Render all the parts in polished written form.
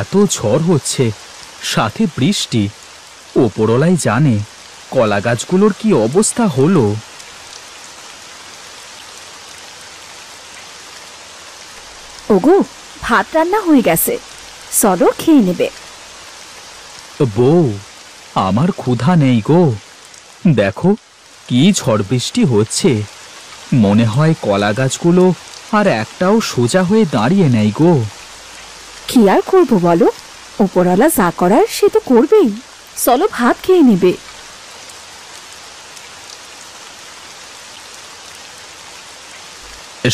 এত ঝড় হচ্ছে, সাথে বৃষ্টি। ওপরওয়ালাই জানে কলা গাছগুলোর কি অবস্থা হলো। ওগো, ভাত রান্না হয়ে গেছে, চলো খেয়ে নেবে। বউ, আমার ক্ষুধা নেই গো। দেখো কি ঝড় বৃষ্টি হচ্ছে, মনে হয় কলা গাছগুলো আর একটাও সোজা হয়ে দাঁড়িয়ে নেই গো। কি আর করবো বলো, ওপরওয়ালা যা করার সে তো করবেই। চলো ভাত খেয়ে নেবে।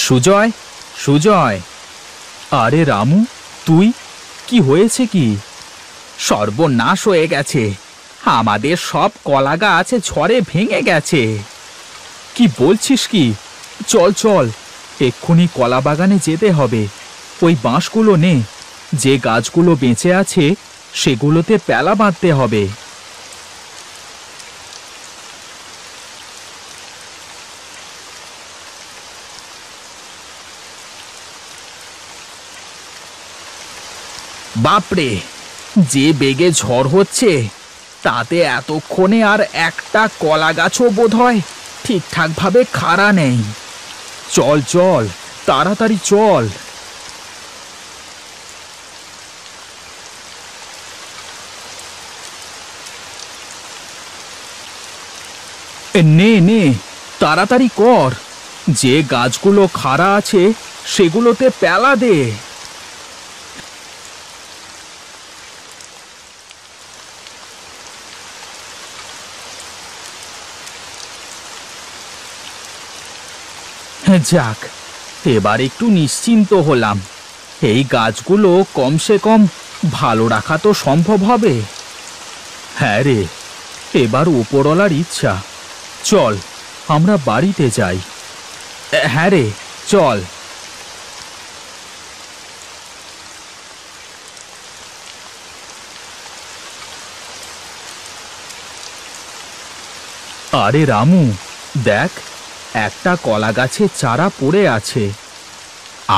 সুজয়, সুজয়! আরে রামু, তুই? কি হয়েছে কি? সর্বনাশ হয়ে গেছে, আমাদের সব কলা গাছ ঝড়ে ভেঙে গেছে। কি বলছিস কি? চল চল, এক্ষুনি কলা বাগানে যেতে হবে। ওই বাঁশগুলো নে, যে গাছগুলো বেঁচে আছে সেগুলোতে প্যালা বাঁধতে হবে। বাপরে, যে বেগে ঝড় হচ্ছে তাতে এতক্ষণে আর একটা কলা গাছও বোধহয় ঠিকঠাক ভাবে খাড়া নেই। চল চল, তাড়াতাড়ি চল। নে নে, তাড়াতাড়ি কর, যে গাছগুলো খাড়া আছে সেগুলোতে প্যালা দে। যাক, এবার একটু নিশ্চিন্ত হলাম। এই গাছগুলো কমসে কম ভালো রাখা তো সম্ভব হবে। হ্যাঁ রে, এবার উপরওয়ালার ইচ্ছা। চল আমরা বাড়িতে যাই। হ্যাঁ রে, চল। আরে রামু, দেখ, একটা কলা গাছের চারা পড়ে আছে।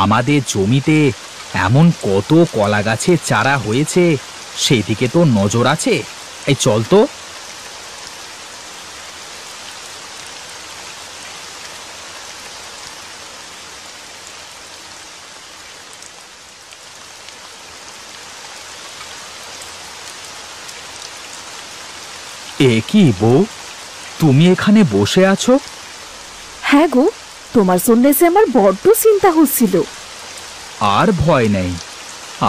আমাদের জমিতে এমন কত কলা গাছের চারা হয়েছে, সেদিকে তো নজর আছে। এই চল তো। এ কি বউ, তুমি এখানে বসে আছো? হ্যাঁ গো, তোমার জন্য যে আমার বড্ড চিন্তা হচ্ছিল। আর ভয় নেই,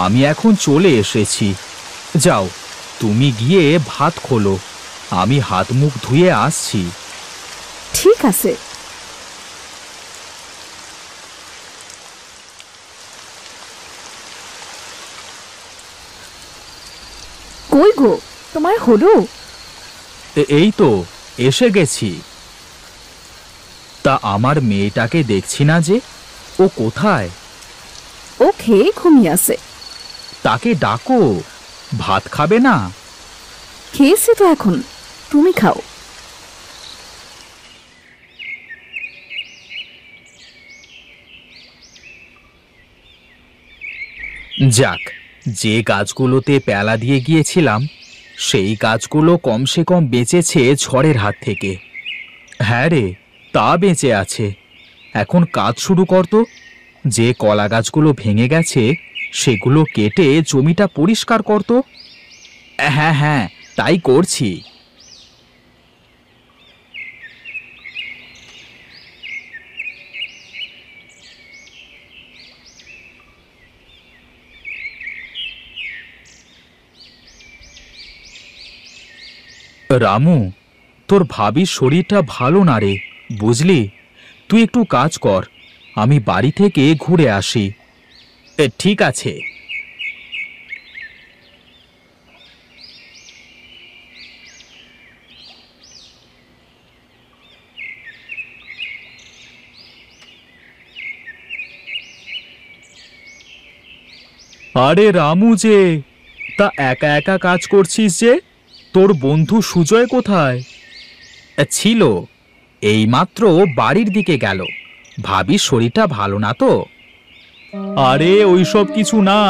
আমি এখন চলে এসেছি। যাও, তুমি গিয়ে ভাত খোলো, আমি হাত মুখ ধুয়ে আসছি। ঠিক আছে। কই গো, তোমার হলো? এই তো এসে গেছি। তা আমার মেয়েটাকে দেখছি না যে, ও কোথায়? ও খেয়ে ঘুমিয়ে আছে। তাকে ডাকো, ভাত খাবে না? খেয়েছি তো, এখন তুমি খাও। যাক, যে গাছগুলোতে প্যালা দিয়ে গিয়েছিলাম সেই গাছগুলো কমসে কম বেঁচেছে ঝড়ের হাত থেকে। হ্যাঁ রে, তা বেঁচে আছে। এখন কাজ শুরু কর তো। যে কলা গাছগুলো ভেঙে গেছে সেগুলো কেটে জমিটা পরিষ্কার কর তো। হ্যাঁ হ্যাঁ, তাই করছি। রামু, তোর ভাবির শরীরটা ভালো না রে, বুঝলি? তুই একটু কাজ কর, আমি বাড়ি থেকে ঘুরে আসি। ঠিক আছে। আরে রামু যে, তা একা একা কাজ করছিস যে? তোর বন্ধু সুজয় কোথায়? ছিল, এইমাত্র বাড়ির দিকে গেল। ভাবির শরীরটা ভালো না তো। আরে ওইসব কিছু না,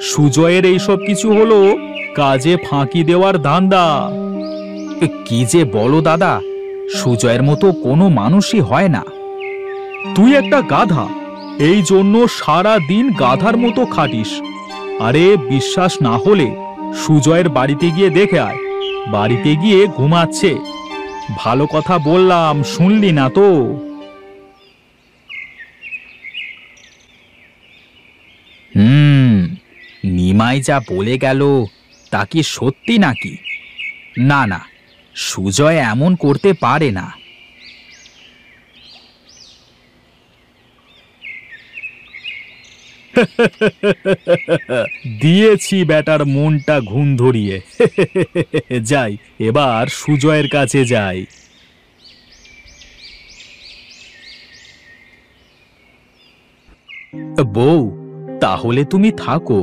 সুজয়ের এইসব কিছু হলো কাজে ফাঁকি দেওয়ার ধান্দা। কি যে বলো দাদা, সুজয়ের মতো কোনো মানুষই হয় না। তুই একটা গাধা, এই জন্য সারা দিন গাধার মতো খাটিস। আরে বিশ্বাস না হলে সুজয়ের বাড়িতে গিয়ে দেখে আয়, বাড়িতে গিয়ে ঘুমাচ্ছে। ভালো কথা বললাম, শুনলি না তো? নিমাই যা বলে গেল তা কি সত্যি নাকি? না না, সুজয় এমন করতে পারে না। দিয়েছি বেটার মনটা ঘুম ধরিয়ে। যাই, এবার সুজয়ের কাছে যাই। বউ, তাহলে তুমি থাকো,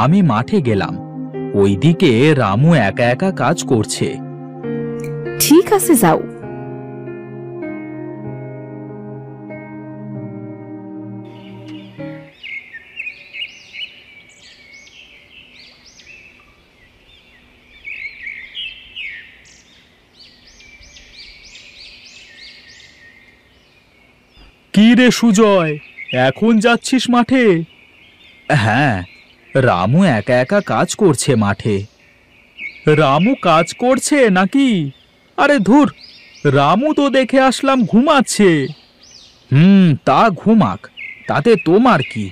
আমি মাঠে গেলাম। ওইদিকে রামু একা একা কাজ করছে। ঠিক আছে, যাও। কি রে সুজয়, এখন যাচ্ছিস মাঠে? হ্যাঁ, রামু একা একা কাজ করছে মাঠে। রামু কাজ করছে নাকি? আরে ধুর, রামু তো দেখে আসলাম ঘুমাচ্ছে। তা ঘুমাক, তাতে তোমার কি?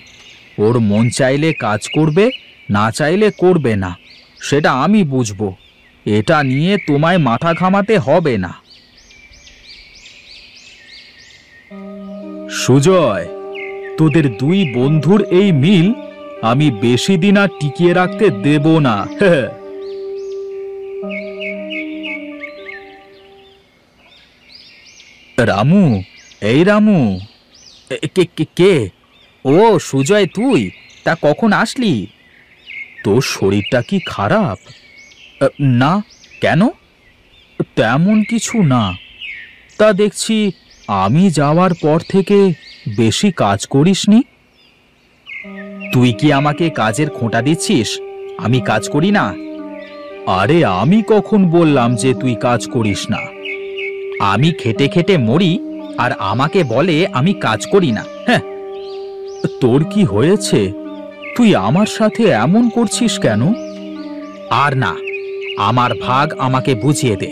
ওর মন চাইলে কাজ করবে, না চাইলে করবে না, সেটা আমি বুঝবো। এটা নিয়ে তোমায় মাথা ঘামাতে হবে না। সুজয়, তোদের দুই বন্ধুর এই মিল আমি বেশি দিন আর টিকিয়ে রাখতে দেব না। রামু, এই রামু। কে কে কে? ও সুজয়, তুই? তা কখন আসলি? তোর শরীরটা কি খারাপ? না, কেন? তেমন কিছু না। তা দেখছি আমি যাওয়ার পর থেকে বেশি কাজ করিসনি। তুই কি আমাকে কাজের খোঁটা দিচ্ছিস? আমি কাজ করি না? আরে আমি কখন বললাম যে তুই কাজ করিস না? আমি খেটে খেটে মরি আর আমাকে বলে আমি কাজ করি না? হ্যাঁ, তোর কি হয়েছে? তুই আমার সাথে এমন করছিস কেন? আর না, আমার ভাগ আমাকে বুঝিয়ে দে।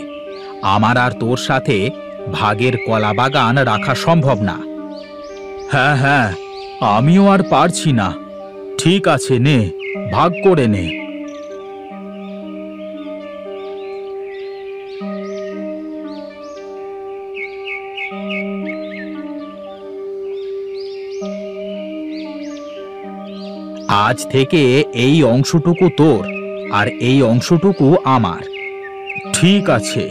আমার আর তোর সাথে ভাগের কলা বাগান রাখা সম্ভব না। হ্যাঁ হ্যাঁ, আমিও আর পারছি না। ঠিক আছে, নে, ভাগ করে নে। আজ থেকে এই অংশটুকু তোর আর এই অংশটুকু আমার। ঠিক আছে।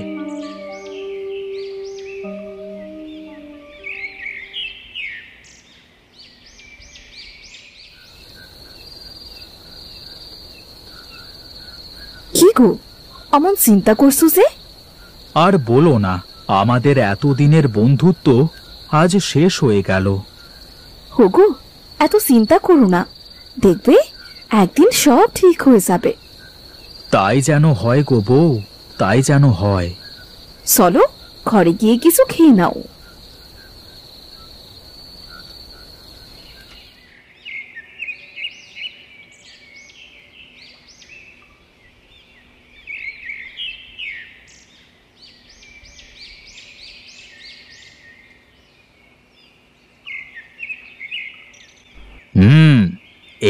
কি গো, অমন চিন্তা করছো যে? আর বলো না, আমাদের এতদিনের বন্ধুত্ব আজ শেষ হয়ে গেল। হোগো, এত চিন্তা করো না, দেখবে একদিন সব ঠিক হয়ে যাবে। তাই যেন হয় গো বউ, তাই যেন হয়। চলো, ঘরে গিয়ে কিছু খেয়ে নাও।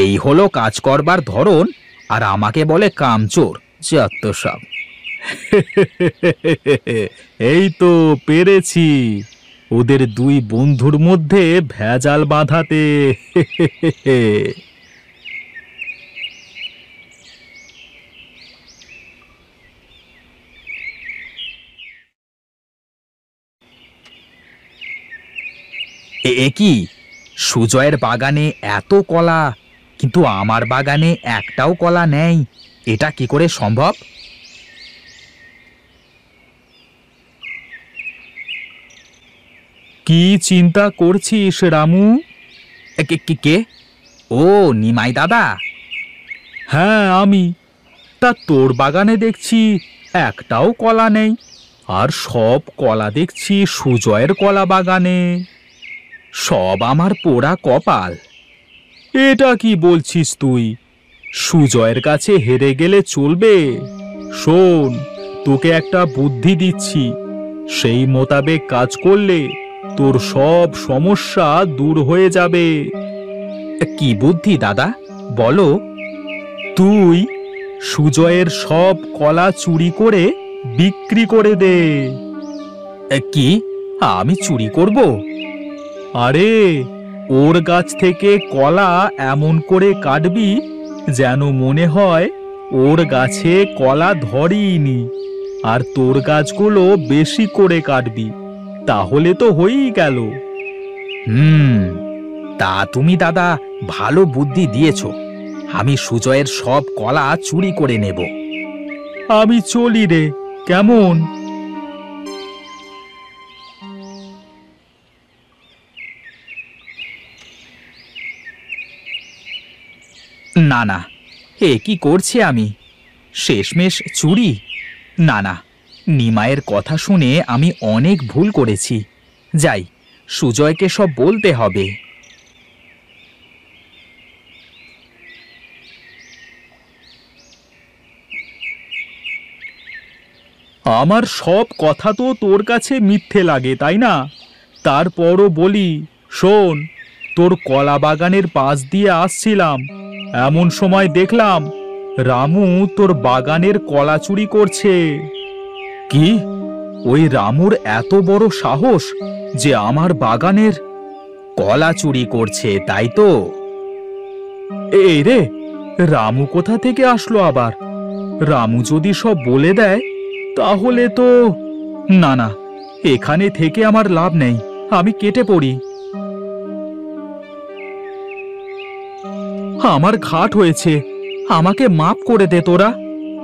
এই হলো কাজ করবার ধরন, আর আমাকে বলে কামচোর। যত সব। এই তো পেরেছি ওদের দুই বন্ধুর মধ্যে ভেজাল বাঁধাতে। এ কি, সুজয়ের বাগানে এত কলা, কিন্তু আমার বাগানে একটাও কলা নেই। এটা কি করে সম্ভব? কি চিন্তা করছিস রামু? কে কে কে? ও নিমাই দাদা, হ্যাঁ আমি। তা তোর বাগানে দেখছি একটাও কলা নেই, আর সব কলা দেখছি সুজয়ের কলা বাগানে। সব আমার পোড়া কপাল। এটা কি বলছিস তুই? সুজয়ের কাছে হেরে গেলে চলবে? শোন, তোকে একটা বুদ্ধি দিচ্ছি, সেই মোতাবেক কাজ করলে তোর সব সমস্যা দূর হয়ে যাবে। কি বুদ্ধি দাদা, বলো। তুই সুজয়ের সব কলা চুরি করে বিক্রি করে দে। কি, আমি চুরি করব? আরে, ওর গাছ থেকে কলা এমন করে কাটবি যেন মনে হয় ওর গাছে কলা ধরেইনি, আর তোর গাছগুলো বেশি করে কাটবি, তাহলে তো হয়েই গেল। তা তুমি দাদা ভালো বুদ্ধি দিয়েছ। আমি সুজয়ের সব কলা চুরি করে নেব। আমি চলি রে, কেমন? না না, এ কি করছি আমি? শেষমেশ চুরি? না না, নিমাইয়ের কথা শুনে আমি অনেক ভুল করেছি। যাই, সুজয়কে সব বলতে হবে। আমার সব কথা তো তোর কাছে মিথ্যে লাগে, তাই না? তারপরও বলি, শোন, তোর কলা বাগানের পাশ দিয়ে আসছিলাম, এমন সময় দেখলাম রামু তোর বাগানের কলা চুরি করছে। কি? ওই রামুর এত বড় সাহস যে আমার বাগানের কলা চুরি করছে, তাই তো? এই রে, রামু কোথা থেকে আসলো আবার? রামু যদি সব বলে দেয় তাহলে তো... না না, এখানে থেকে আমার লাভ নেই, আমি কেটে পড়ি। আমার ঘাট হয়েছে, আমাকে মাপ করে দে তোরা,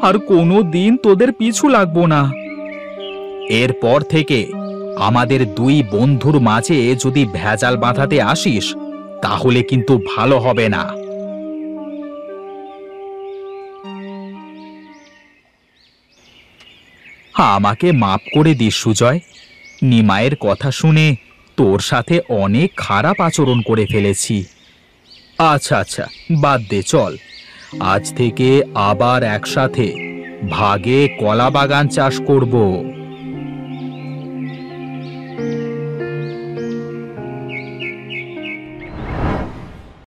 আর কোনো দিন তোদের পিছু লাগবো না। এরপর থেকে আমাদের দুই বন্ধুর মাঝে যদি ভেজাল বাঁধাতে আসিস তাহলে কিন্তু ভালো হবে না। আমাকে মাপ করে দিস সুজয়। নিমাইয়ের কথা শুনে তোর সাথে অনেক খারাপ আচরণ করে ফেলেছি। আচ্ছা আচ্ছা, বাদ দে, চল আজ থেকে আবার একসাথে ভাগে কলা বাগান চাষ করব।